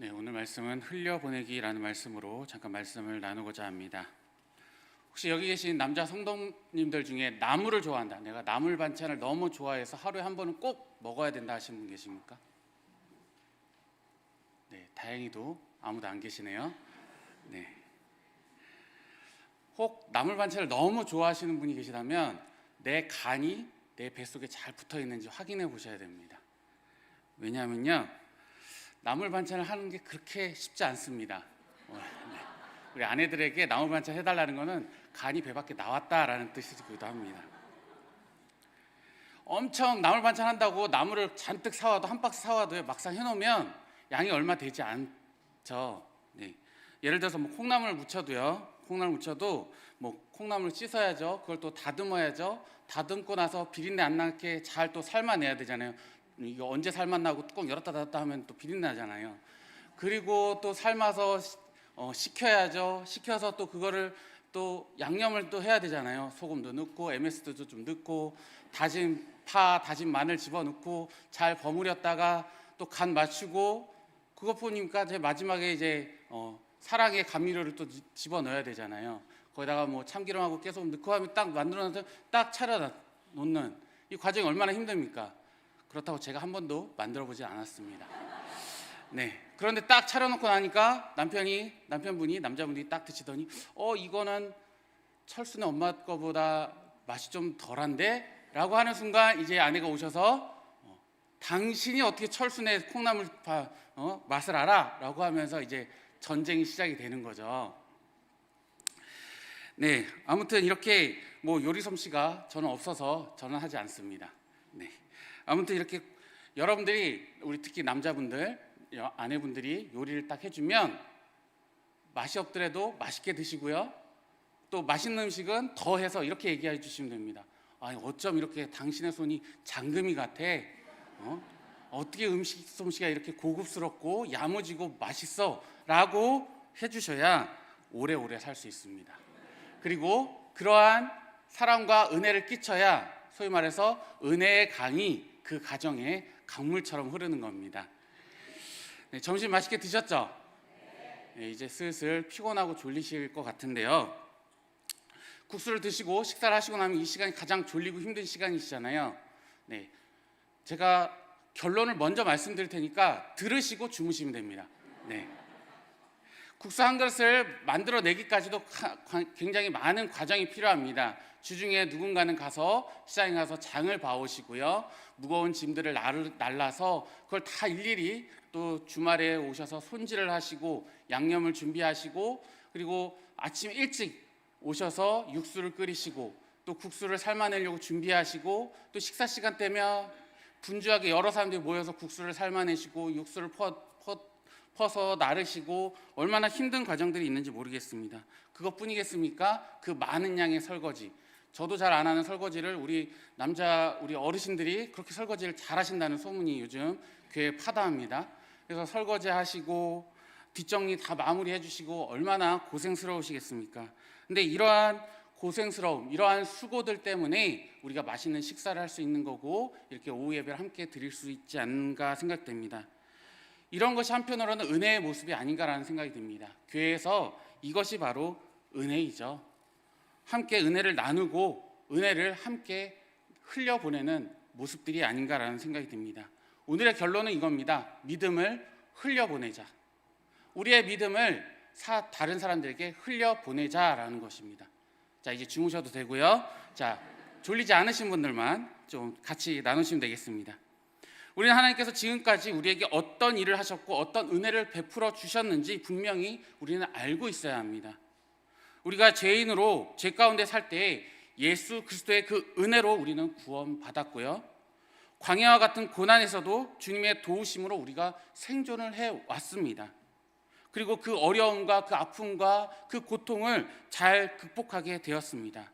네, 오늘 말씀은 흘려보내기라는 말씀으로 잠깐 말씀을 나누고자 합니다. 혹시 여기 계신 남자 성도님들 중에 나물을 좋아한다, 내가 나물 반찬을 너무 좋아해서 하루에 한 번은 꼭 먹어야 된다 하시는 분 계십니까? 네, 다행히도 아무도 안 계시네요. 네. 혹 나물 반찬을 너무 좋아하시는 분이 계시다면 내 간이 내 뱃속에 잘 붙어 있는지 확인해 보셔야 됩니다. 왜냐하면요, 나물 반찬을 하는 게 그렇게 쉽지 않습니다. 네. 우리 아내들에게 나물 반찬 해달라는 것은 간이 배 밖에 나왔다라는 뜻이기도 합니다. 엄청 나물 반찬 한다고 나물을 잔뜩 사와도, 한 박스 사와도 막상 해놓으면 양이 얼마 되지 않죠. 네. 예를 들어서 뭐 콩나물을 무쳐도요, 콩나물 무쳐도 뭐 콩나물을 씻어야죠. 그걸 또 다듬어야죠. 다듬고 나서 비린내 안 나게 잘 또 삶아내야 되잖아요. 이거 언제 삶았나고 뚜껑 열었다 닫았다 하면 또 비린내 나잖아요. 그리고 또 삶아서 식혀야죠. 식혀서 또 그거를 또 양념을 또 해야 되잖아요. 소금도 넣고 MSG도 좀 넣고 다진 파, 다진 마늘 집어넣고 잘 버무렸다가 또 간 맞추고, 그것 보니까 제 마지막에 이제 사랑의 감미료를 또 집어넣어야 되잖아요. 거기다가 뭐 참기름하고 깨소금 넣고 하면 딱 만들어놔서 딱 차려 놓는 이 과정이 얼마나 힘듭니까? 그렇다고 제가 한 번도 만들어 보지 않았습니다. 네. 그런데 딱 차려놓고 나니까 남자분이 딱 드시더니 이거는 철수네 엄마 거보다 맛이 좀 덜한데? 라고 하는 순간 이제 아내가 오셔서 당신이 어떻게 철수네 콩나물 맛을 알아? 라고 하면서 이제 전쟁이 시작이 되는 거죠. 네, 아무튼 이렇게 뭐 요리 솜씨가 저는 없어서 저는 하지 않습니다. 네. 아무튼 이렇게 여러분들이, 우리 특히 남자분들, 아내분들이 요리를 딱 해주면 맛이 없더라도 맛있게 드시고요. 또 맛있는 음식은 더 해서 이렇게 얘기해 주시면 됩니다. 아니, 어쩜 이렇게 당신의 손이 장금이 같아? 어떻게 음식 솜씨가 이렇게 고급스럽고 야무지고 맛있어? 라고 해주셔야 오래오래 살 수 있습니다. 그리고 그러한 사랑과 은혜를 끼쳐야 소위 말해서 은혜의 강이 그 가정에 강물처럼 흐르는 겁니다. 네, 점심 맛있게 드셨죠? 네, 이제 슬슬 피곤하고 졸리실 것 같은데요. 국수를 드시고 식사를 하시고 나면 이 시간이 가장 졸리고 힘든 시간이시잖아요. 네, 제가 결론을 먼저 말씀드릴 테니까 들으시고 주무시면 됩니다. 네. 국수 한 그릇을 만들어내기까지도 굉장히 많은 과정이 필요합니다. 주중에 누군가는 가서 시장에 가서 장을 봐오시고요, 무거운 짐들을 날라서 그걸 다 일일이 또 주말에 오셔서 손질을 하시고 양념을 준비하시고, 그리고 아침 일찍 오셔서 육수를 끓이시고 또 국수를 삶아내려고 준비하시고, 또 식사 시간 되면 분주하게 여러 사람들이 모여서 국수를 삶아내시고 육수를 퍼서 나르시고, 얼마나 힘든 과정들이 있는지 모르겠습니다. 그것뿐이겠습니까? 그 많은 양의 설거지, 저도 잘 안 하는 설거지를 우리 어르신들이 그렇게 설거지를 잘 하신다는 소문이 요즘 교회에 파다합니다. 그래서 설거지 하시고 뒷정리 다 마무리해 주시고 얼마나 고생스러우시겠습니까? 근데 이러한 고생스러움, 이러한 수고들 때문에 우리가 맛있는 식사를 할 수 있는 거고, 이렇게 오후 예배를 함께 드릴 수 있지 않은가 생각됩니다. 이런 것이 한편으로는 은혜의 모습이 아닌가라는 생각이 듭니다. 교회에서 이것이 바로 은혜이죠. 함께 은혜를 나누고 은혜를 함께 흘려보내는 모습들이 아닌가라는 생각이 듭니다. 오늘의 결론은 이겁니다. 믿음을 흘려보내자. 우리의 믿음을 다른 사람들에게 흘려보내자라는 것입니다. 자, 이제 주무셔도 되고요. 자, 졸리지 않으신 분들만 좀 같이 나누시면 되겠습니다. 우리는 하나님께서 지금까지 우리에게 어떤 일을 하셨고 어떤 은혜를 베풀어 주셨는지 분명히 우리는 알고 있어야 합니다. 우리가 죄인으로 죄 가운데 살 때 예수 그리스도의 그 은혜로 우리는 구원받았고요, 광야와 같은 고난에서도 주님의 도우심으로 우리가 생존을 해왔습니다. 그리고 그 어려움과 그 아픔과 그 고통을 잘 극복하게 되었습니다.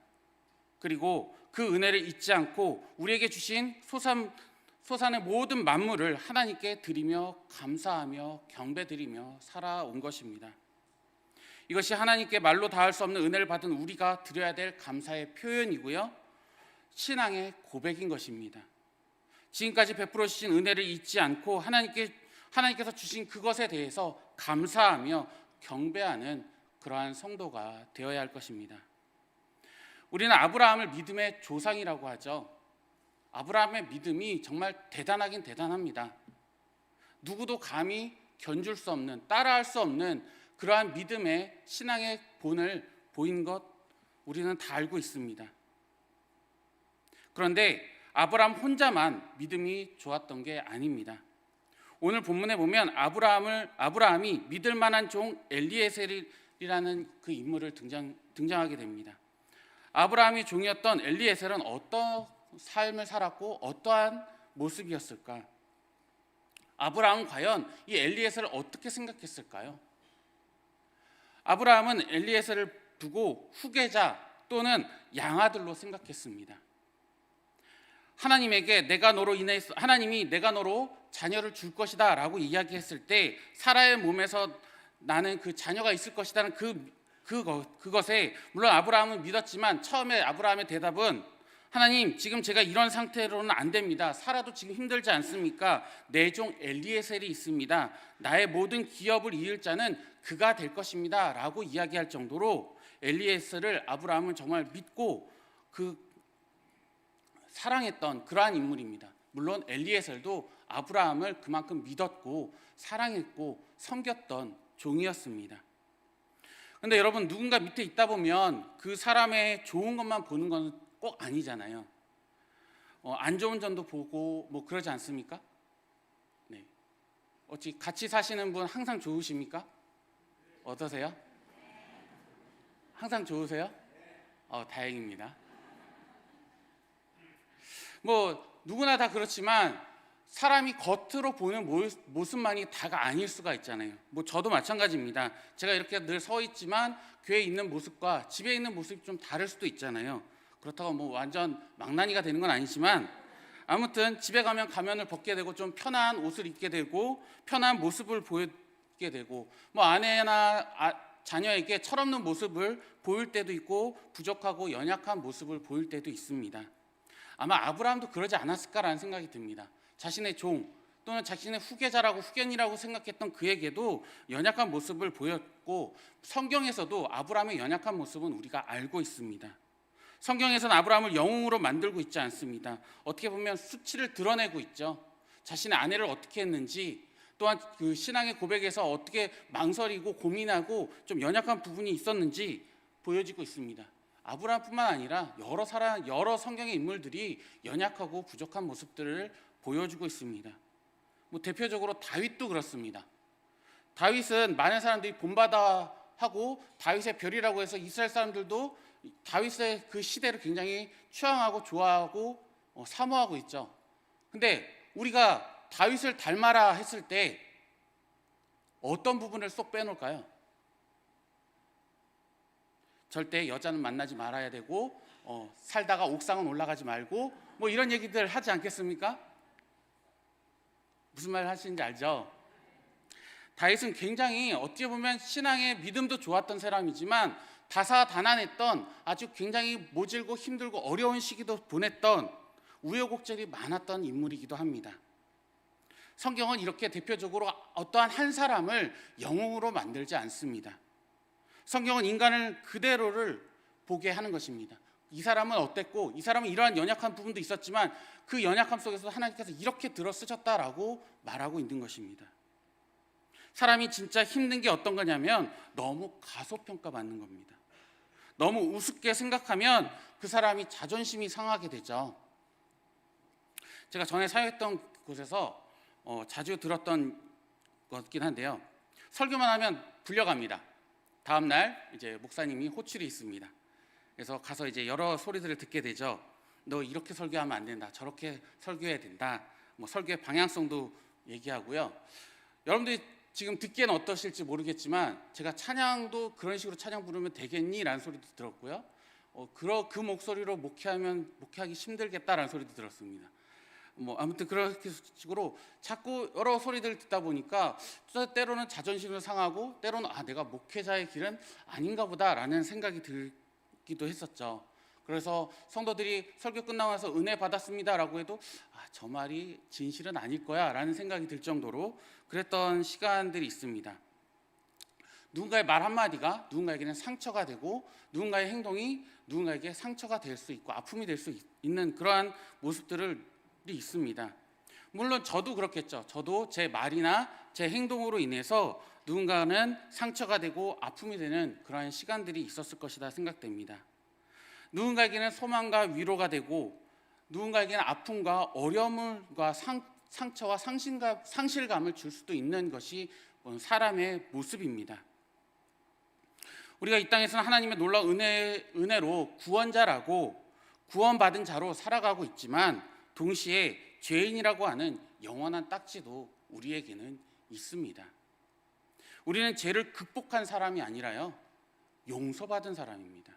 그리고 그 은혜를 잊지 않고 우리에게 주신 소산의 모든 만물을 하나님께 드리며 감사하며 경배드리며 살아온 것입니다. 이것이 하나님께 말로 다할 수 없는 은혜를 받은 우리가 드려야 될 감사의 표현이고요, 신앙의 고백인 것입니다. 지금까지 베풀어 주신 은혜를 잊지 않고 하나님께서 주신 그것에 대해서 감사하며 경배하는 그러한 성도가 되어야 할 것입니다. 우리는 아브라함을 믿음의 조상이라고 하죠. 아브라함의 믿음이 정말 대단하긴 대단합니다. 누구도 감히 견줄 수 없는, 따라할 수 없는 그러한 믿음의 신앙의 본을 보인 것 우리는 다 알고 있습니다. 그런데 아브라함 혼자만 믿음이 좋았던 게 아닙니다. 오늘 본문에 보면 아브라함이 믿을 만한 종 엘리에셀이라는 그 인물을 등장하게 됩니다. 아브라함이 종이었던 엘리에셀은 어떤 삶을 살았고 어떠한 모습이었을까? 아브라함은 과연 이 엘리에셀을 어떻게 생각했을까요? 아브라함은 엘리에셀을 두고 후계자 또는 양아들로 생각했습니다. 하나님이 내가 너로 자녀를 줄 것이다 라고 이야기했을 때 사라의 몸에서 나는 그 자녀가 있을 것이라는 그것에 물론 아브라함은 믿었지만 처음에 아브라함의 대답은 하나님, 지금 제가 이런 상태로는 안 됩니다. 사라도 지금 힘들지 않습니까? 내 종 엘리에셀이 있습니다. 나의 모든 기업을 이을 자는 그가 될 것입니다 라고 이야기할 정도로 엘리에셀을 아브라함은 정말 믿고 사랑했던 그러한 인물입니다. 물론 엘리에셀도 아브라함을 그만큼 믿었고 사랑했고 섬겼던 종이었습니다. 그런데 여러분, 누군가 밑에 있다 보면 그 사람의 좋은 것만 보는 건 꼭 아니잖아요. 안 좋은 점도 보고 뭐 그러지 않습니까? 네. 어찌 같이 사시는 분 항상 좋으십니까? 어떠세요? 항상 좋으세요? 다행입니다. 뭐 누구나 다 그렇지만 사람이 겉으로 보는 모습만이 다가 아닐 수가 있잖아요. 뭐 저도 마찬가지입니다. 제가 이렇게 늘 서 있지만 교회에 있는 모습과 집에 있는 모습이 좀 다를 수도 있잖아요. 그렇다고 뭐 완전 망나니가 되는 건 아니지만 아무튼 집에 가면 가면을 벗게 되고 좀 편한 옷을 입게 되고 편한 모습을 보이게 되고 뭐 아내나 자녀에게 철없는 모습을 보일 때도 있고 부족하고 연약한 모습을 보일 때도 있습니다. 아마 아브라함도 그러지 않았을까라는 생각이 듭니다. 자신의 종 또는 자신의 후계자라고 생각했던 그에게도 연약한 모습을 보였고 성경에서도 아브라함의 연약한 모습은 우리가 알고 있습니다. 성경에서는 아브라함을 영웅으로 만들고 있지 않습니다. 어떻게 보면 수치를 드러내고 있죠. 자신의 아내를 어떻게 했는지 또한 그 신앙의 고백에서 어떻게 망설이고 고민하고 좀 연약한 부분이 있었는지 보여지고 있습니다. 아브라함뿐만 아니라 여러 성경의 인물들이 연약하고 부족한 모습들을 보여주고 있습니다. 뭐 대표적으로 다윗도 그렇습니다. 다윗은 많은 사람들이 본받아 하고 다윗의 별이라고 해서 이스라엘 사람들도 다윗의 그 시대를 굉장히 추앙하고 좋아하고 사모하고 있죠. 근데 우리가 다윗을 닮아라 했을 때 어떤 부분을 쏙 빼놓을까요? 절대 여자는 만나지 말아야 되고 살다가 옥상은 올라가지 말고 뭐 이런 얘기들 하지 않겠습니까? 무슨 말 하시는지 알죠? 다윗은 굉장히 어찌 보면 신앙의 믿음도 좋았던 사람이지만 다사다난했던 아주 굉장히 모질고 힘들고 어려운 시기도 보냈던 우여곡절이 많았던 인물이기도 합니다. 성경은 이렇게 대표적으로 어떠한 한 사람을 영웅으로 만들지 않습니다. 성경은 인간을 그대로를 보게 하는 것입니다. 이 사람은 어땠고 이 사람은 이러한 연약한 부분도 있었지만 그 연약함 속에서 하나님께서 이렇게 들어 쓰셨다라고 말하고 있는 것입니다. 사람이 진짜 힘든 게 어떤 거냐면 너무 가소평가받는 겁니다. 너무 우습게 생각하면 그 사람이 자존심이 상하게 되죠. 제가 전에 사역했던 곳에서 자주 들었던 것긴 한데요. 설교만 하면 불려갑니다. 다음 날 이제 목사님이 호출이 있습니다. 그래서 가서 이제 여러 소리들을 듣게 되죠. 너 이렇게 설교하면 안 된다. 저렇게 설교해야 된다. 뭐 설교의 방향성도 얘기하고요. 여러분들이 지금 듣기에는 어떠실지 모르겠지만 제가 찬양도 그런 식으로 찬양 부르면 되겠니? 라는 소리도 들었고요. 그 목소리로 목회하기 힘들겠다라는 소리도 들었습니다. 뭐 아무튼 그런 식으로 자꾸 여러 소리들을 듣다 보니까 때로는 자존심을 상하고 때로는 내가 목회자의 길은 아닌가 보다라는 생각이 들기도 했었죠. 그래서 성도들이 설교 끝나고 나서 은혜 받았습니다라고 해도 저 말이 진실은 아닐 거야 라는 생각이 들 정도로 그랬던 시간들이 있습니다. 누군가의 말 한마디가 누군가에게는 상처가 되고 누군가의 행동이 누군가에게 상처가 될 수 있고 아픔이 될 수 있는 그러한 모습들이 있습니다. 물론 저도 그렇겠죠. 저도 제 말이나 제 행동으로 인해서 누군가는 상처가 되고 아픔이 되는 그러한 시간들이 있었을 것이다 생각됩니다. 누군가에게는 소망과 위로가 되고 누군가에게는 아픔과 어려움과 상처와 상실감을 줄 수도 있는 것이 사람의 모습입니다. 우리가 이 땅에서는 하나님의 놀라운 은혜로 구원자라고 구원받은 자로 살아가고 있지만 동시에 죄인이라고 하는 영원한 딱지도 우리에게는 있습니다. 우리는 죄를 극복한 사람이 아니라요, 용서받은 사람입니다.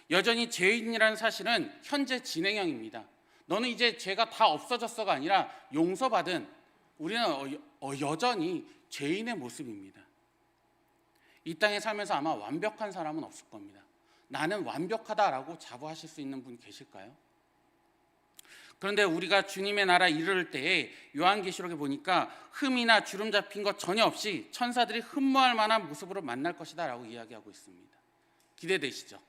여전히 죄인이라는 사실은 현재 진행형입니다. 너는 이제 죄가 다 없어졌어가 아니라 용서받은, 우리는 여전히 죄인의 모습입니다. 이 땅에 살면서 아마 완벽한 사람은 없을 겁니다. 나는 완벽하다라고 자부하실 수 있는 분 계실까요? 그런데 우리가 주님의 나라에 이르를 때에 요한계시록에 보니까 흠이나 주름 잡힌 것 전혀 없이 천사들이 흠모할 만한 모습으로 만날 것이다 라고 이야기하고 있습니다. 기대되시죠?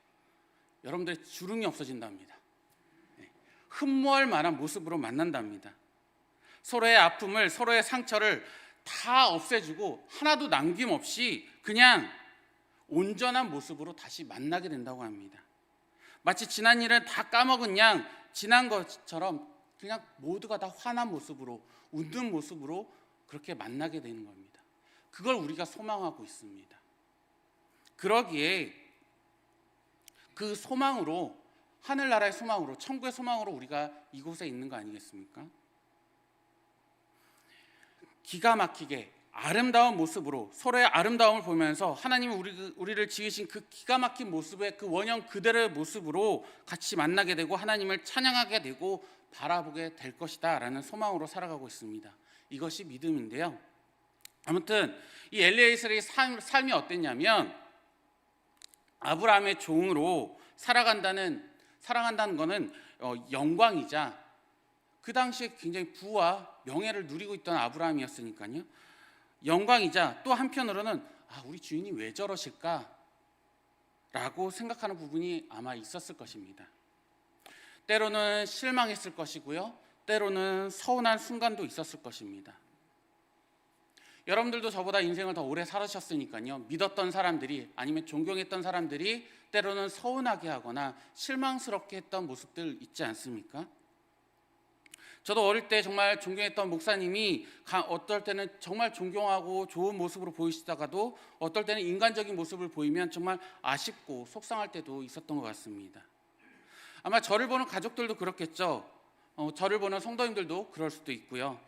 여러분들의 주름이 없어진답니다. 흠모할 만한 모습으로 만난답니다. 서로의 아픔을, 서로의 상처를 다 없애주고 하나도 남김없이 그냥 온전한 모습으로 다시 만나게 된다고 합니다. 마치 지난 일을 다 까먹은 양 지난 것처럼 그냥 모두가 다 환한 모습으로, 웃는 모습으로 그렇게 만나게 되는 겁니다. 그걸 우리가 소망하고 있습니다. 그러기에 그 소망으로, 하늘나라의 소망으로, 천국의 소망으로 우리가 이곳에 있는 거 아니겠습니까? 기가 막히게 아름다운 모습으로 서로의 아름다움을 보면서 하나님이 우리를 지으신 그 기가 막힌 모습의 그 원형 그대로의 모습으로 같이 만나게 되고 하나님을 찬양하게 되고 바라보게 될 것이다 라는 소망으로 살아가고 있습니다. 이것이 믿음인데요, 아무튼 이 엘리에셀의 삶이 어땠냐면 아브라함의 종으로 살아간다는 것은 영광이자 그 당시에 굉장히 부와 명예를 누리고 있던 아브라함이었으니까요, 영광이자 또 한편으로는 우리 주인이 왜 저러실까 라고 생각하는 부분이 아마 있었을 것입니다. 때로는 실망했을 것이고요, 때로는 서운한 순간도 있었을 것입니다. 여러분들도 저보다 인생을 더 오래 살으셨으니까요, 믿었던 사람들이, 아니면 존경했던 사람들이 때로는 서운하게 하거나 실망스럽게 했던 모습들 있지 않습니까? 저도 어릴 때 정말 존경했던 목사님이 어떨 때는 정말 존경하고 좋은 모습으로 보이시다가도 어떨 때는 인간적인 모습을 보이면 정말 아쉽고 속상할 때도 있었던 것 같습니다. 아마 저를 보는 가족들도 그렇겠죠. 저를 보는 성도님들도 그럴 수도 있고요.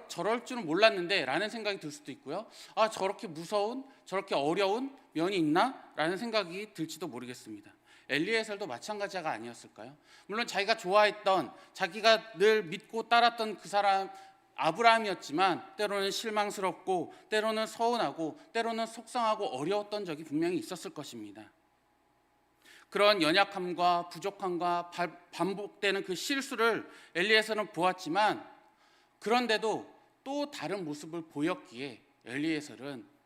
저럴 줄은 몰랐는데 라는 생각이 들 수도 있고요. 저렇게 무서운, 저렇게 어려운 면이 있나? 라는 생각이 들지도 모르겠습니다. 엘리에셀도 마찬가지가 아니었을까요? 물론 자기가 좋아했던, 자기가 늘 믿고 따랐던 그 사람 아브라함이었지만 때로는 실망스럽고 때로는 서운하고 때로는 속상하고 어려웠던 적이 분명히 있었을 것입니다. 그런 연약함과 부족함과 반복되는 그 실수를 엘리에셀은 보았지만 그런데도 또 다른 모습을 보였기에 엘리에셀은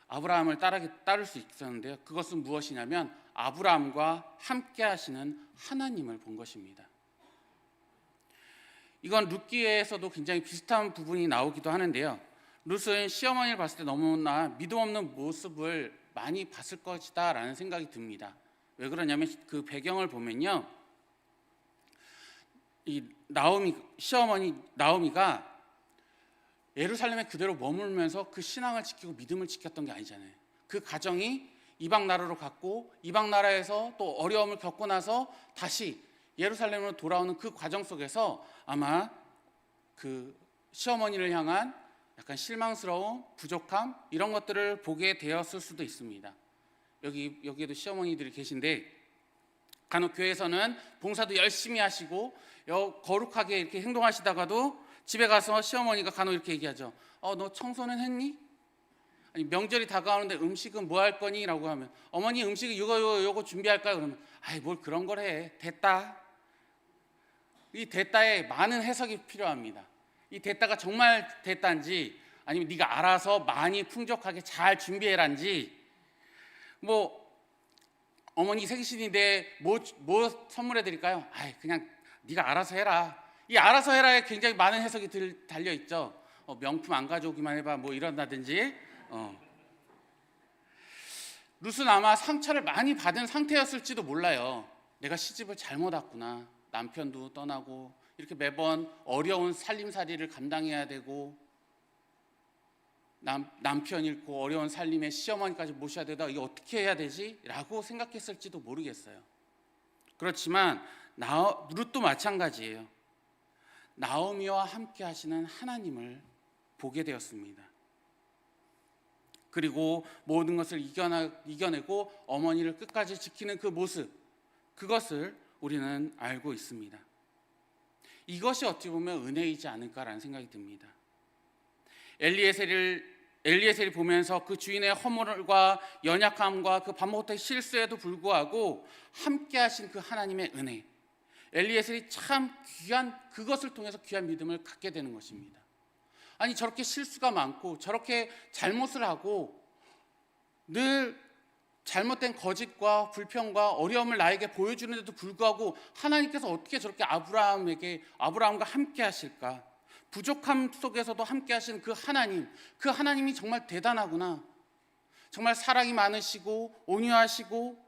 아브라함을 따를 수 있었는데요, 그것은 무엇이냐면 아브라함과 함께 하시는 하나님을 본 것입니다. 이건 룻기에서도 굉장히 비슷한 부분이 나오기도 하는데요, 룻은 시어머니를 봤을 때 너무나 믿음 없는 모습을 많이 봤을 것이다 라는 생각이 듭니다. 왜 그러냐면 그 배경을 보면요, 이 시어머니 나오미가 예루살렘에 그대로 머물면서 그 신앙을 지키고 믿음을 지켰던 게 아니잖아요. 그 가정이 이방 나라로 갔고 이방 나라에서 또 어려움을 겪고 나서 다시 예루살렘으로 돌아오는 그 과정 속에서 아마 그 시어머니를 향한 약간 실망스러움, 부족함 이런 것들을 보게 되었을 수도 있습니다. 여기에도 시어머니들이 계신데 간혹 교회에서는 봉사도 열심히 하시고 거룩하게 이렇게 행동하시다가도 집에 가서 시어머니가 간혹 이렇게 얘기하죠. 너 청소는 했니? 아니 명절이 다가오는데 음식은 뭐 할 거니? 라고 하면 어머니 음식은 요거 준비할까요? 그러면 뭘 그런 걸 해. 됐다. 이 됐다에 많은 해석이 필요합니다. 이 됐다가 정말 됐단지, 아니면 네가 알아서 많이 풍족하게 잘 준비해란지, 뭐 어머니 생신인데 뭐 선물해 드릴까요? 아이, 그냥 네가 알아서 해라. 이 알아서 해라에 굉장히 많은 해석이 달려 있죠. 명품 안 가져오기만 해봐, 뭐 이런다든지. 룻은 아마 상처를 많이 받은 상태였을지도 몰라요. 내가 시집을 잘못 왔구나. 남편도 떠나고 이렇게 매번 어려운 살림살이를 감당해야 되고, 남편 잃고 어려운 살림에 시어머니까지 모셔야 되다, 이게 어떻게 해야 되지? 라고 생각했을지도 모르겠어요. 그렇지만 룻도 마찬가지예요. 나오미와 함께 하시는 하나님을 보게 되었습니다. 그리고 모든 것을 이겨내고 어머니를 끝까지 지키는 그 모습, 그것을 우리는 알고 있습니다. 이것이 어찌 보면 은혜이지 않을까라는 생각이 듭니다. 엘리에셀이 보면서 그 주인의 허물과 연약함과 그 밥 못할 실수에도 불구하고 함께 하신 그 하나님의 은혜, 엘리에셀이 참 귀한, 그것을 통해서 귀한 믿음을 갖게 되는 것입니다. 아니, 저렇게 실수가 많고 저렇게 잘못을 하고 늘 잘못된 거짓과 불평과 어려움을 나에게 보여주는데도 불구하고 하나님께서 어떻게 저렇게 아브라함과 함께 하실까? 부족함 속에서도 함께 하시는 그 하나님이 정말 대단하구나. 정말 사랑이 많으시고 온유하시고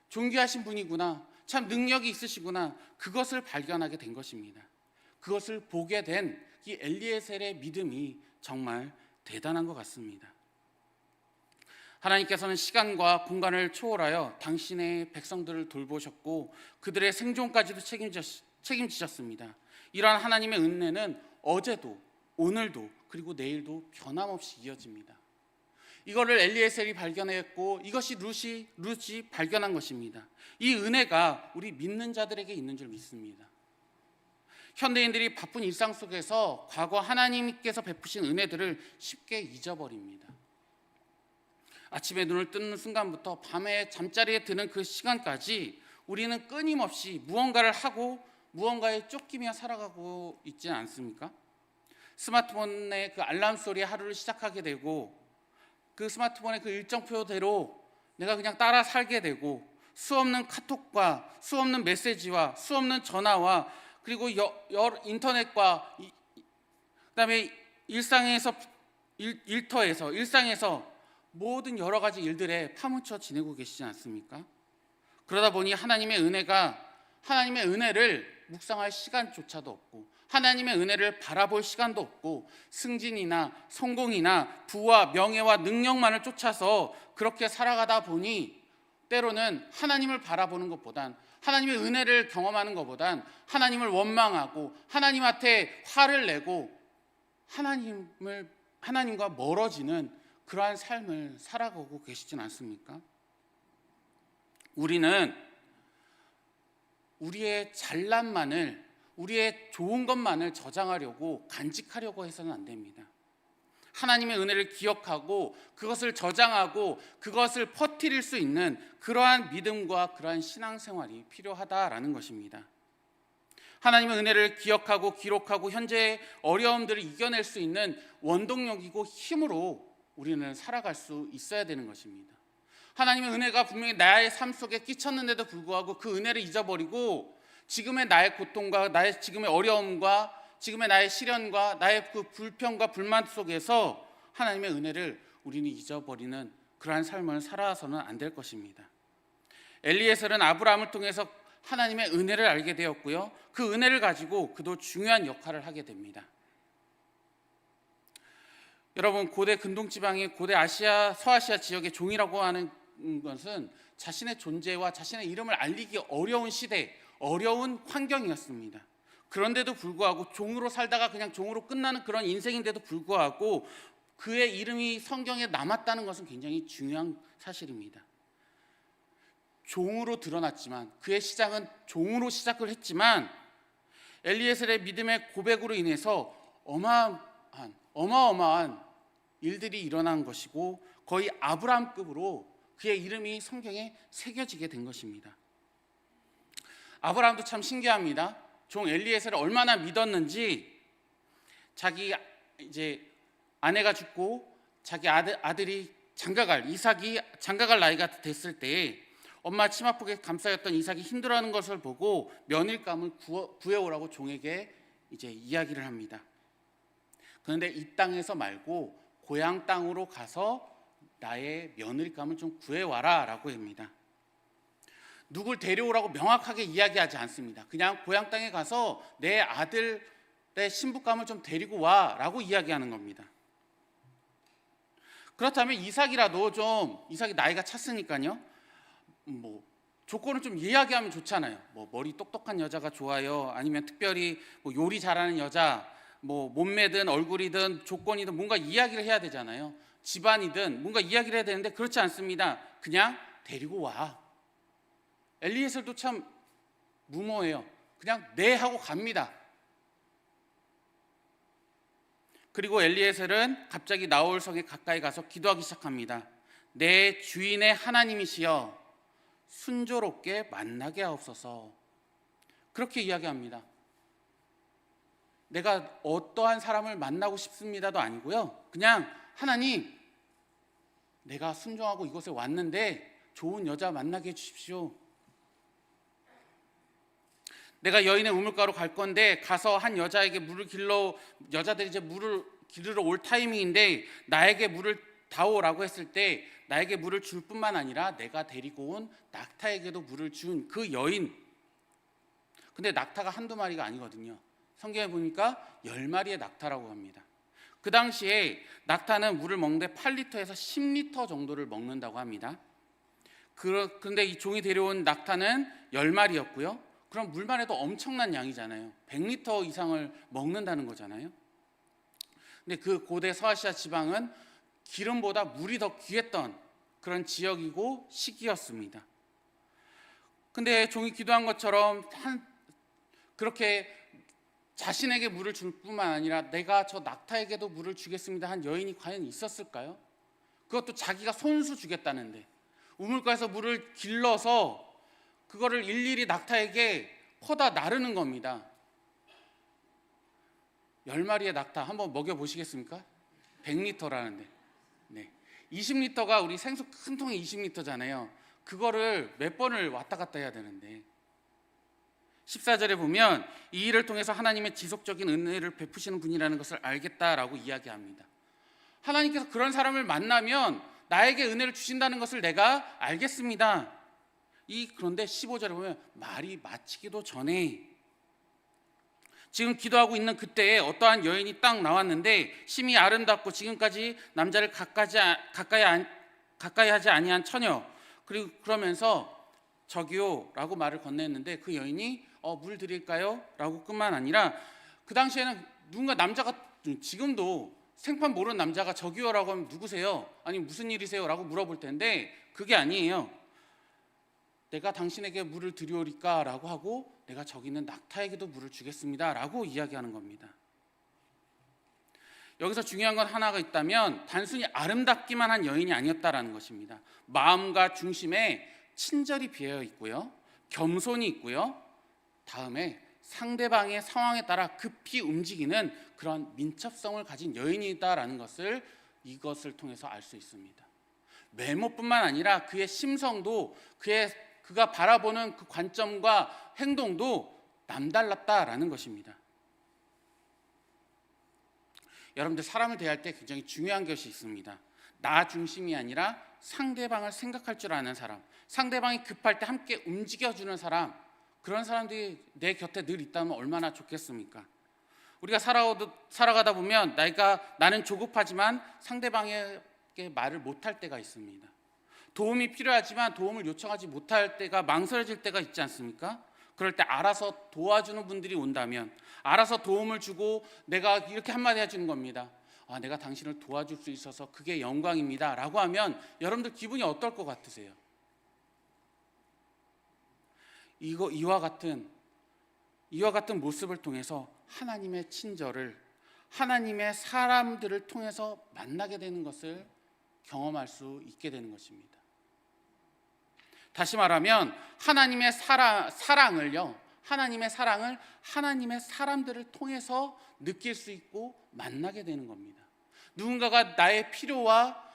존귀하신 분이구나. 참 능력이 있으시구나. 그것을 발견하게 된 것입니다. 그것을 보게 된 이 엘리에셀의 믿음이 정말 대단한 것 같습니다. 하나님께서는 시간과 공간을 초월하여 당신의 백성들을 돌보셨고 그들의 생존까지도 책임지셨습니다. 이러한 하나님의 은혜는 어제도 오늘도 그리고 내일도 변함없이 이어집니다. 이거를 엘리에셀이 발견했고 이것이 룻이 발견한 것입니다. 이 은혜가 우리 믿는 자들에게 있는 줄 믿습니다. 현대인들이 바쁜 일상 속에서 과거 하나님께서 베푸신 은혜들을 쉽게 잊어버립니다. 아침에 눈을 뜨는 순간부터 밤에 잠자리에 드는 그 시간까지 우리는 끊임없이 무언가를 하고 무언가에 쫓기며 살아가고 있지 않습니까? 스마트폰의 그 알람 소리에 하루를 시작하게 되고 그 스마트폰의 그 일정표대로 내가 그냥 따라 살게 되고 수없는 카톡과 수없는 메시지와 수없는 전화와 그리고 인터넷과 그다음에 일상에서 모든 여러 가지 일들에 파묻혀 지내고 계시지 않습니까? 그러다 보니 하나님의 은혜를 묵상할 시간조차도 없고 하나님의 은혜를 바라볼 시간도 없고 승진이나 성공이나 부와 명예와 능력만을 쫓아서 그렇게 살아가다 보니 때로는 하나님을 바라보는 것보단 하나님의 은혜를 경험하는 것보단 하나님을 원망하고 하나님한테 화를 내고 하나님과 멀어지는 그러한 삶을 살아가고 계시진 않습니까? 우리는 우리의 잘난만을, 우리의 좋은 것만을 저장하려고 간직하려고 해서는 안 됩니다. 하나님의 은혜를 기억하고 그것을 저장하고 그것을 퍼뜨릴 수 있는 그러한 믿음과 그러한 신앙생활이 필요하다라는 것입니다. 하나님의 은혜를 기억하고 기록하고 현재의 어려움들을 이겨낼 수 있는 원동력이고 힘으로 우리는 살아갈 수 있어야 되는 것입니다. 하나님의 은혜가 분명히 나의 삶 속에 끼쳤는데도 불구하고 그 은혜를 잊어버리고 지금의 나의 고통과 나의 지금의 어려움과 지금의 나의 시련과 나의 그 불평과 불만 속에서 하나님의 은혜를 우리는 잊어버리는 그러한 삶을 살아서는 안 될 것입니다. 엘리에셀은 아브라함을 통해서 하나님의 은혜를 알게 되었고요. 그 은혜를 가지고 그도 중요한 역할을 하게 됩니다. 여러분, 고대 근동지방의 고대 서아시아 지역의 종이라고 하는 것은 자신의 존재와 자신의 이름을 알리기 어려운 시대, 어려운 환경이었습니다. 그런데도 불구하고 종으로 살다가 그냥 종으로 끝나는 그런 인생인데도 불구하고 그의 이름이 성경에 남았다는 것은 굉장히 중요한 사실입니다. 종으로 드러났지만 그의 시작은 종으로 시작을 했지만 엘리에셀의 믿음의 고백으로 인해서 어마어마한 일들이 일어난 것이고 거의 아브라함급으로 그의 이름이 성경에 새겨지게 된 것입니다. 아브라함도 참 신기합니다. 종 엘리에셀을 얼마나 믿었는지 자기 이제 아내가 죽고 자기 아들이 장가갈 이삭이 장가갈 나이가 됐을 때 엄마 치마폭에 감싸였던 이삭이 힘들어하는 것을 보고 며느리감을 구해오라고 종에게 이제 이야기를 합니다. 그런데 이 땅에서 말고 고향 땅으로 가서 나의 며느리감을 좀 구해와라라고 합니다. 누굴 데려오라고 명확하게 이야기하지 않습니다. 그냥 고향 땅에 가서 내 아들의 신부감을 좀 데리고 와라고 이야기하는 겁니다. 그렇다면 이삭이 나이가 찼으니까요. 조건을 좀 이야기하면 좋잖아요. 머리 똑똑한 여자가 좋아요. 아니면 특별히 요리 잘하는 여자, 몸매든 얼굴이든 조건이든 뭔가 이야기를 해야 되잖아요. 집안이든 뭔가 이야기를 해야 되는데 그렇지 않습니다. 그냥 데리고 와. 엘리에셀도 참 무모해요. 그냥 네 하고 갑니다. 그리고 엘리에셀은 갑자기 나홀 성에 가까이 가서 기도하기 시작합니다. 내 주인의 하나님이시여 순조롭게 만나게 하옵소서. 그렇게 이야기합니다. 내가 어떠한 사람을 만나고 싶습니다도 아니고요. 그냥 하나님, 내가 순종하고 이곳에 왔는데 좋은 여자 만나게 해주십시오. 내가 여인의 우물가로 갈 건데 가서 한 여자에게 여자들이 이제 물을 기르러 올 타이밍인데 나에게 물을 다오라고 했을 때 나에게 물을 줄 뿐만 아니라 내가 데리고 온 낙타에게도 물을 준 그 여인. 근데 낙타가 한두 마리가 아니거든요. 성경에 보니까 10마리의 낙타라고 합니다. 그 당시에 낙타는 물을 먹는데 8리터에서 10리터 정도를 먹는다고 합니다. 그런데 이 종이 데려온 낙타는 10마리였고요. 그럼 물만 해도 엄청난 양이잖아요. 100리터 이상을 먹는다는 거잖아요. 근데 그 고대 서아시아 지방은 기름보다 물이 더 귀했던 그런 지역이고 시기였습니다. 근데 종이 기도한 것처럼 그렇게 자신에게 물을 줄 뿐만 아니라 내가 저 낙타에게도 물을 주겠습니다 한 여인이 과연 있었을까요? 그것도 자기가 손수 주겠다는데 우물가에서 물을 길러서 그거를 일일이 낙타에게 퍼다 나르는 겁니다. 10마리의 낙타 한번 먹여보시겠습니까? 100리터라는데 20리터가 우리 생수 큰 통에 20리터잖아요. 그거를 몇 번을 왔다 갔다 해야 되는데 14절에 보면 이 일을 통해서 하나님의 지속적인 은혜를 베푸시는 분이라는 것을 알겠다라고 이야기합니다. 하나님께서 그런 사람을 만나면 나에게 은혜를 주신다는 것을 내가 알겠습니다. 그런데 15절에 보면 말이 마치기도 전에 지금 기도하고 있는 그때에 어떠한 여인이 딱 나왔는데 심히 아름답고 지금까지 남자를 가까이 하지 아니한 처녀. 그리고 그러면서 저기요 라고 말을 건넸는데 그 여인이 물 드릴까요? 라고 뿐만 아니라 그 당시에는 누군가 남자가 지금도 생판 모르는 남자가 저기요 라고 하면 누구세요? 아니 무슨 일이세요? 라고 물어볼 텐데 그게 아니에요. 내가 당신에게 물을 드리오리까 라고 하고 내가 저기 있는 낙타에게도 물을 주겠습니다 라고 이야기하는 겁니다. 여기서 중요한 건 하나가 있다면 단순히 아름답기만 한 여인이 아니었다라는 것입니다. 마음과 중심에 친절이 비어 있고요, 겸손이 있고요, 다음에 상대방의 상황에 따라 급히 움직이는 그런 민첩성을 가진 여인이다라는 것을 이것을 통해서 알 수 있습니다. 외모뿐만 아니라 그의 심성도 그가 바라보는 그 관점과 행동도 남달랐다라는 것입니다. 여러분들 사람을 대할 때 굉장히 중요한 것이 있습니다. 나 중심이 아니라 상대방을 생각할 줄 아는 사람, 상대방이 급할 때 함께 움직여주는 사람, 그런 사람들이 내 곁에 늘 있다면 얼마나 좋겠습니까? 우리가 살아가다 보면 나는 조급하지만 상대방에게 말을 못할 때가 있습니다. 도움이 필요하지만 도움을 요청하지 못할 때가 망설여질 때가 있지 않습니까? 그럴 때 알아서 도와주는 분들이 온다면 알아서 도움을 주고 내가 이렇게 한마디 해주는 겁니다. 내가 당신을 도와줄 수 있어서 그게 영광입니다 라고 하면 여러분들 기분이 어떨 것 같으세요? 이와 같은 모습을 통해서 하나님의 친절을, 하나님의 사람들을 통해서 만나게 되는 것을 경험할 수 있게 되는 것입니다. 다시 말하면 하나님의 사랑을요, 하나님의 사랑을 하나님의 사람들을 통해서 느낄 수 있고 만나게 되는 겁니다. 누군가가 나의 필요와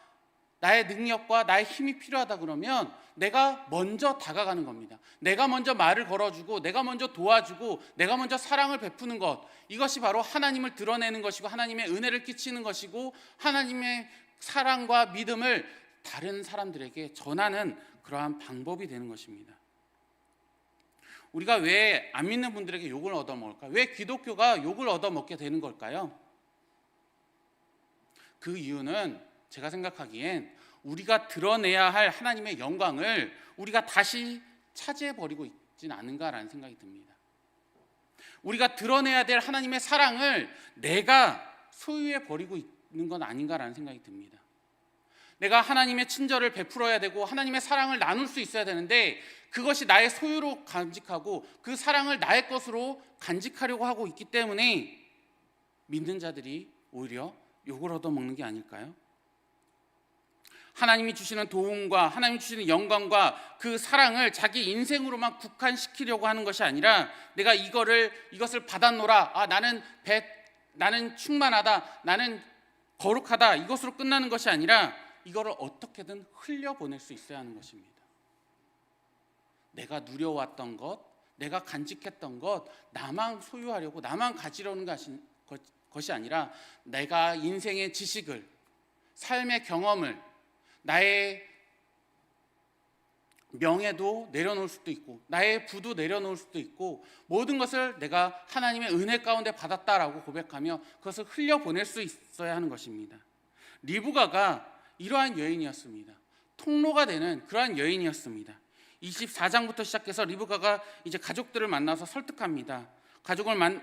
나의 능력과 나의 힘이 필요하다 그러면 내가 먼저 다가가는 겁니다. 내가 먼저 말을 걸어주고 내가 먼저 도와주고 내가 먼저 사랑을 베푸는 것, 이것이 바로 하나님을 드러내는 것이고 하나님의 은혜를 끼치는 것이고 하나님의 사랑과 믿음을 다른 사람들에게 전하는 그러한 방법이 되는 것입니다. 우리가 왜 안 믿는 분들에게 욕을 얻어먹을까요? 왜 기독교가 욕을 얻어먹게 되는 걸까요? 그 이유는 제가 생각하기엔 우리가 드러내야 할 하나님의 영광을 우리가 다시 차지해버리고 있지는 않은가라는 생각이 듭니다. 우리가 드러내야 될 하나님의 사랑을 내가 소유해버리고 있는 건 아닌가라는 생각이 듭니다. 내가 하나님의 친절을 베풀어야 되고 하나님의 사랑을 나눌 수 있어야 되는데 그것이 나의 소유로 간직하고 그 사랑을 나의 것으로 간직하려고 하고 있기 때문에 믿는 자들이 오히려 욕을 얻어먹는 게 아닐까요? 하나님이 주시는 도움과 하나님이 주시는 영광과 그 사랑을 자기 인생으로만 국한시키려고 하는 것이 아니라 내가 이것을 받았노라, 나는 충만하다, 나는 거룩하다, 이것으로 끝나는 것이 아니라 이거를 어떻게든 흘려보낼 수 있어야 하는 것입니다. 내가 누려왔던 것, 내가 간직했던 것, 나만 소유하려고 나만 가지려는 것이 아니라 내가 인생의 지식을, 삶의 경험을, 나의 명예도 내려놓을 수도 있고 나의 부도 내려놓을 수도 있고 모든 것을 내가 하나님의 은혜 가운데 받았다라고 고백하며 그것을 흘려보낼 수 있어야 하는 것입니다. 리브가가 이러한 여인이었습니다. 통로가 되는 그러한 여인이었습니다. 24장부터 시작해서 리브가가 이제 가족들을 만나서 설득합니다. 가족을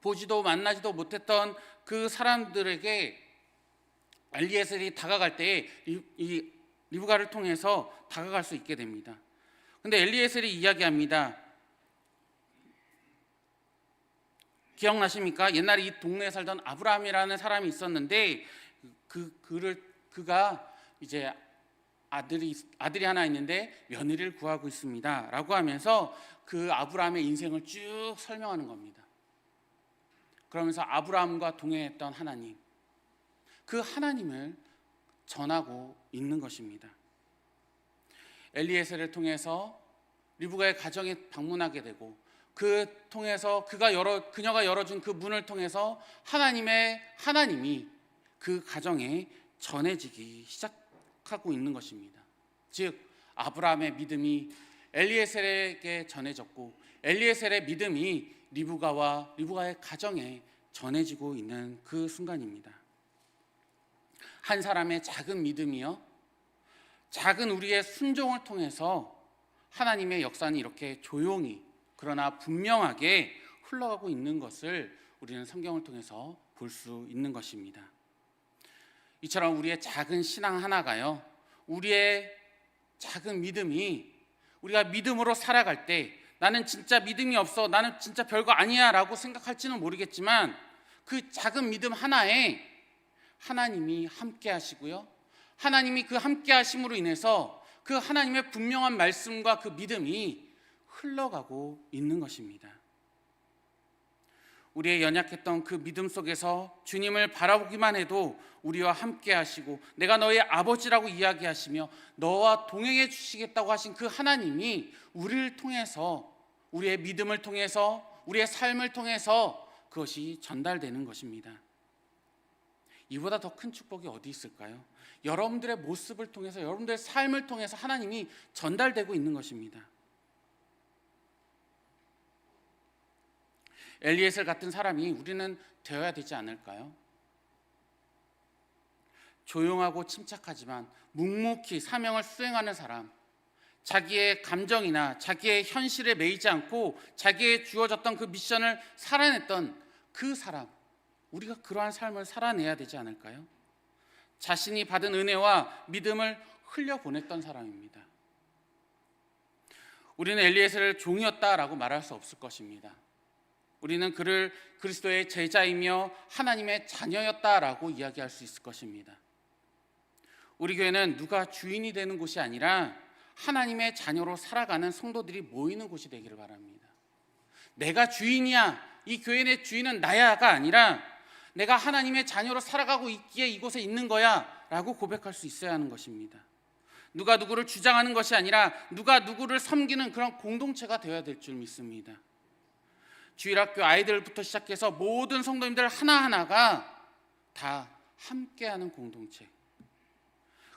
보지도 만나지도 못했던 그 사람들에게 엘리에셀이 다가갈 때에 이 리브가를 통해서 다가갈 수 있게 됩니다. 근데 엘리에셀이 이야기합니다. 기억나십니까? 옛날에 이 동네에 살던 아브라함이라는 사람이 있었는데 그가 이제 아들이 하나 있는데 며느리를 구하고 있습니다 라고 하면서 그 아브라함의 인생을 쭉 설명하는 겁니다. 그러면서 아브라함과 동행했던 하나님, 그 하나님을 전하고 있는 것입니다. 엘리에셀을 통해서 리브가의 가정에 방문하게 되고 통해서 그녀가 열어준 그 문을 통해서 하나님이 그 가정에 전해지기 시작하고 있는 것입니다. 즉 아브라함의 믿음이 엘리에셀에게 전해졌고 엘리에셀의 믿음이 리브가의 가정에 전해지고 있는 그 순간입니다. 한 사람의 작은 믿음이요, 작은 우리의 순종을 통해서 하나님의 역사는 이렇게 조용히 그러나 분명하게 흘러가고 있는 것을 우리는 성경을 통해서 볼 수 있는 것입니다. 이처럼 우리의 작은 신앙 하나가요, 우리의 작은 믿음이 우리가 믿음으로 살아갈 때 나는 진짜 믿음이 없어, 나는 진짜 별거 아니야 라고 생각할지는 모르겠지만 그 작은 믿음 하나에 하나님이 함께 하시고요, 하나님이 그 함께 하심으로 인해서 그 하나님의 분명한 말씀과 그 믿음이 흘러가고 있는 것입니다. 우리의 연약했던 그 믿음 속에서 주님을 바라보기만 해도 우리와 함께 하시고 내가 너의 아버지라고 이야기하시며 너와 동행해 주시겠다고 하신 그 하나님이 우리를 통해서, 우리의 믿음을 통해서, 우리의 삶을 통해서 그것이 전달되는 것입니다. 이보다 더 큰 축복이 어디 있을까요? 여러분들의 모습을 통해서, 여러분들의 삶을 통해서 하나님이 전달되고 있는 것입니다. 엘리에셀 같은 사람이 우리는 되어야 되지 않을까요? 조용하고 침착하지만 묵묵히 사명을 수행하는 사람, 자기의 감정이나 자기의 현실에 매이지 않고 자기의 주어졌던 그 미션을 살아냈던 그 사람, 우리가 그러한 삶을 살아내야 되지 않을까요? 자신이 받은 은혜와 믿음을 흘려보냈던 사람입니다. 우리는 엘리에셀을 종이었다라고 말할 수 없을 것입니다. 우리는 그를 그리스도의 제자이며 하나님의 자녀였다라고 이야기할 수 있을 것입니다. 우리 교회는 누가 주인이 되는 곳이 아니라 하나님의 자녀로 살아가는 성도들이 모이는 곳이 되기를 바랍니다. 내가 주인이야, 이 교회의 주인은 나야가 아니라 내가 하나님의 자녀로 살아가고 있기에 이곳에 있는 거야 라고 고백할 수 있어야 하는 것입니다. 누가 누구를 주장하는 것이 아니라 누가 누구를 섬기는 그런 공동체가 되어야 될 줄 믿습니다. 주일학교 아이들부터 시작해서 모든 성도님들 하나하나가 다 함께하는 공동체.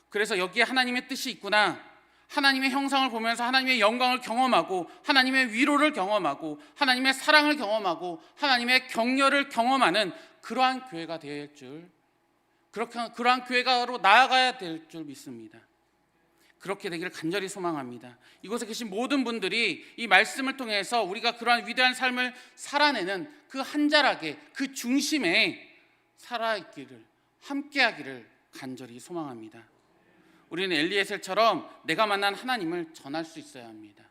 그래서 여기에 하나님의 뜻이 있구나, 하나님의 형상을 보면서 하나님의 영광을 경험하고 하나님의 위로를 경험하고 하나님의 사랑을 경험하고 하나님의 격려를 경험하는 그러한 교회가 될 줄, 그러한 교회가로 나아가야 될 줄 믿습니다. 그렇게 되기를 간절히 소망합니다. 이곳에 계신 모든 분들이 이 말씀을 통해서 우리가 그러한 위대한 삶을 살아내는 그 한 자락에, 그 중심에 살아있기를, 함께하기를 간절히 소망합니다. 우리는 엘리에셀처럼 내가 만난 하나님을 전할 수 있어야 합니다.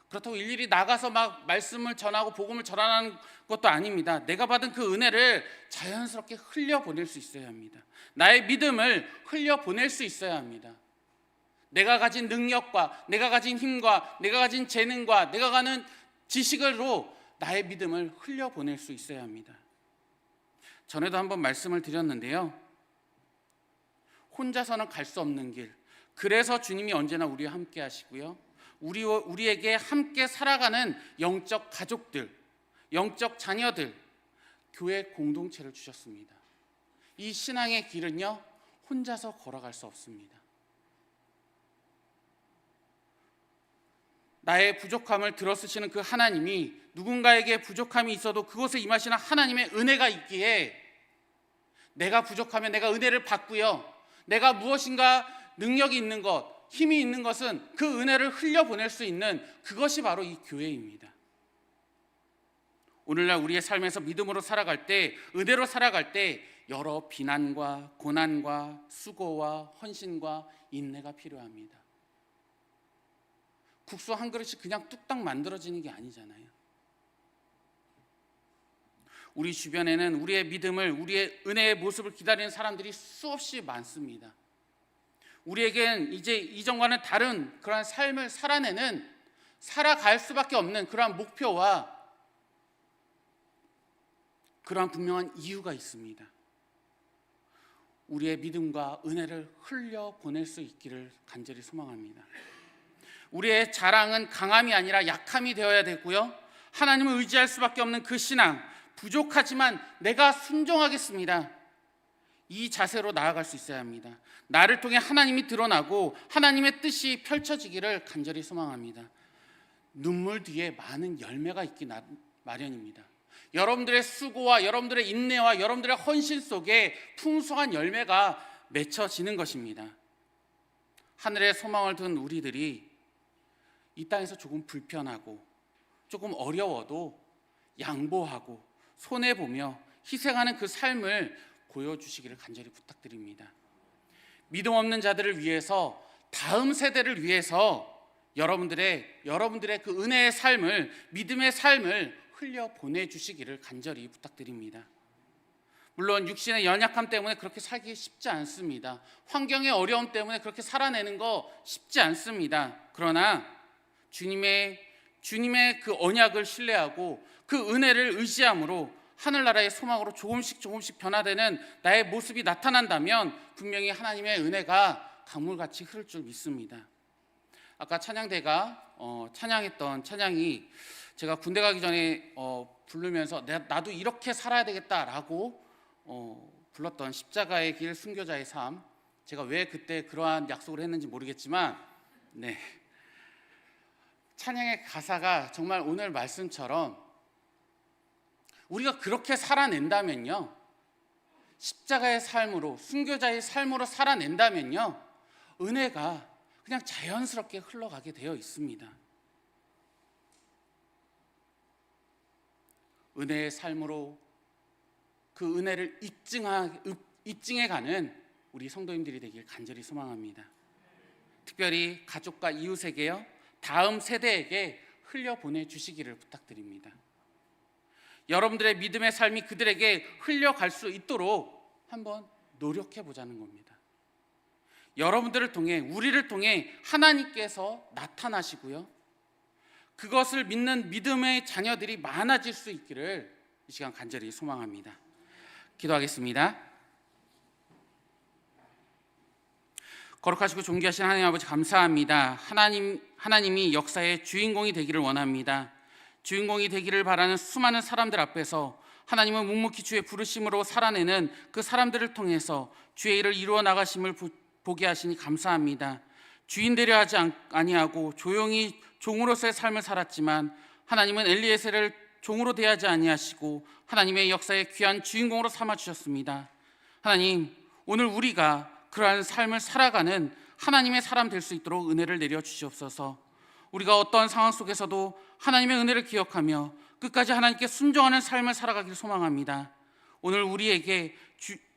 그렇다고 일일이 나가서 막 말씀을 전하고 복음을 전하는 것도 아닙니다. 내가 받은 그 은혜를 자연스럽게 흘려보낼 수 있어야 합니다. 나의 믿음을 흘려보낼 수 있어야 합니다. 내가 가진 능력과 내가 가진 힘과 내가 가진 재능과 내가 가는 지식으로 나의 믿음을 흘려보낼 수 있어야 합니다. 전에도 한번 말씀을 드렸는데요, 혼자서는 갈 수 없는 길, 그래서 주님이 언제나 우리와 함께 하시고요, 우리에게 함께 살아가는 영적 가족들, 영적 자녀들, 교회 공동체를 주셨습니다. 이 신앙의 길은요, 혼자서 걸어갈 수 없습니다. 나의 부족함을 들어쓰시는 그 하나님이 누군가에게 부족함이 있어도 그곳에 임하시는 하나님의 은혜가 있기에 내가 부족하면 내가 은혜를 받고요, 내가 무엇인가 능력이 있는 것, 힘이 있는 것은 그 은혜를 흘려보낼 수 있는 그것이 바로 이 교회입니다. 오늘날 우리의 삶에서 믿음으로 살아갈 때, 은혜로 살아갈 때 여러 비난과 고난과 수고와 헌신과 인내가 필요합니다. 국수 한 그릇이 그냥 뚝딱 만들어지는 게 아니잖아요. 우리 주변에는 우리의 믿음을, 우리의 은혜의 모습을 기다리는 사람들이 수없이 많습니다. 우리에겐 이제 이전과는 다른 그러한 삶을 살아내는, 살아갈 수밖에 없는 그러한 목표와 그러한 분명한 이유가 있습니다. 우리의 믿음과 은혜를 흘려보낼 수 있기를 간절히 소망합니다. 우리의 자랑은 강함이 아니라 약함이 되어야 되고요, 하나님을 의지할 수밖에 없는 그 신앙, 부족하지만 내가 순종하겠습니다, 이 자세로 나아갈 수 있어야 합니다. 나를 통해 하나님이 드러나고 하나님의 뜻이 펼쳐지기를 간절히 소망합니다. 눈물 뒤에 많은 열매가 있기 마련입니다. 여러분들의 수고와 여러분들의 인내와 여러분들의 헌신 속에 풍성한 열매가 맺혀지는 것입니다. 하늘의 소망을 둔 우리들이 이 땅에서 조금 불편하고 조금 어려워도 양보하고 손해보며 희생하는 그 삶을 보여주시기를 간절히 부탁드립니다. 믿음 없는 자들을 위해서, 다음 세대를 위해서 여러분들의 그 은혜의 삶을, 믿음의 삶을 흘려보내주시기를 간절히 부탁드립니다. 물론 육신의 연약함 때문에 그렇게 살기 쉽지 않습니다. 환경의 어려움 때문에 그렇게 살아내는 거 쉽지 않습니다. 그러나 주님의 그 언약을 신뢰하고 그 은혜를 의지함으로 하늘나라의 소망으로 조금씩 변화되는 나의 모습이 나타난다면 분명히 하나님의 은혜가 강물같이 흐를 줄 믿습니다. 아까 찬양대가 찬양했던 찬양이 제가 군대 가기 전에 부르면서 나도 이렇게 살아야 되겠다라고 불렀던 십자가의 길, 순교자의 삶, 제가 왜 그때 그러한 약속을 했는지 모르겠지만, 네, 찬양의 가사가 정말 오늘 말씀처럼 우리가 그렇게 살아낸다면요, 십자가의 삶으로, 순교자의 삶으로 살아낸다면요, 은혜가 그냥 자연스럽게 흘러가게 되어 있습니다. 은혜의 삶으로 그 은혜를 입증해가는 우리 성도님들이 되길 간절히 소망합니다. 특별히 가족과 이웃에게요, 다음 세대에게 흘려보내주시기를 부탁드립니다. 여러분들의 믿음의 삶이 그들에게 흘려갈 수 있도록 한번 노력해 보자는 겁니다. 여러분들을 통해, 우리를 통해 하나님께서 나타나시고요, 그것을 믿는 믿음의 자녀들이 많아질 수 있기를 이 시간 간절히 소망합니다. 기도하겠습니다. 거룩하시고 존귀하신 하나님 아버지, 감사합니다. 하나님이 역사의 주인공이 되기를 원합니다. 주인공이 되기를 바라는 수많은 사람들 앞에서 하나님은 묵묵히 주의 부르심으로 살아내는 그 사람들을 통해서 주의 일을 이루어 나가심을 보게 하시니 감사합니다. 주인 되려 하지 아니하고 조용히 종으로서의 삶을 살았지만 하나님은 엘리에셀을 종으로 대하지 아니하시고 하나님의 역사의 귀한 주인공으로 삼아 주셨습니다. 하나님, 오늘 우리가 그러한 삶을 살아가는 하나님의 사람 될 수 있도록 은혜를 내려 주시옵소서. 우리가 어떠한 상황 속에서도 하나님의 은혜를 기억하며 끝까지 하나님께 순종하는 삶을 살아가기를 소망합니다. 오늘 우리에게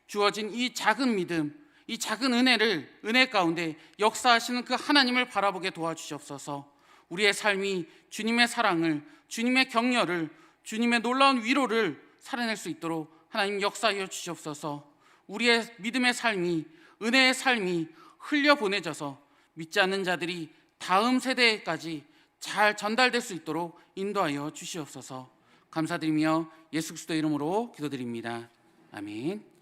주어진 이 작은 믿음, 이 작은 은혜 가운데 역사하시는 그 하나님을 바라보게 도와주시옵소서. 우리의 삶이 주님의 사랑을, 주님의 격려를, 주님의 놀라운 위로를 살아낼 수 있도록 하나님 역사하여 주시옵소서. 우리의 믿음의 삶이, 은혜의 삶이 흘려보내져서 믿지 않는 자들이 다음 세대까지 잘 전달될 수 있도록 인도하여 주시옵소서. 감사드리며 예수 그리스도 이름으로 기도드립니다. 아멘.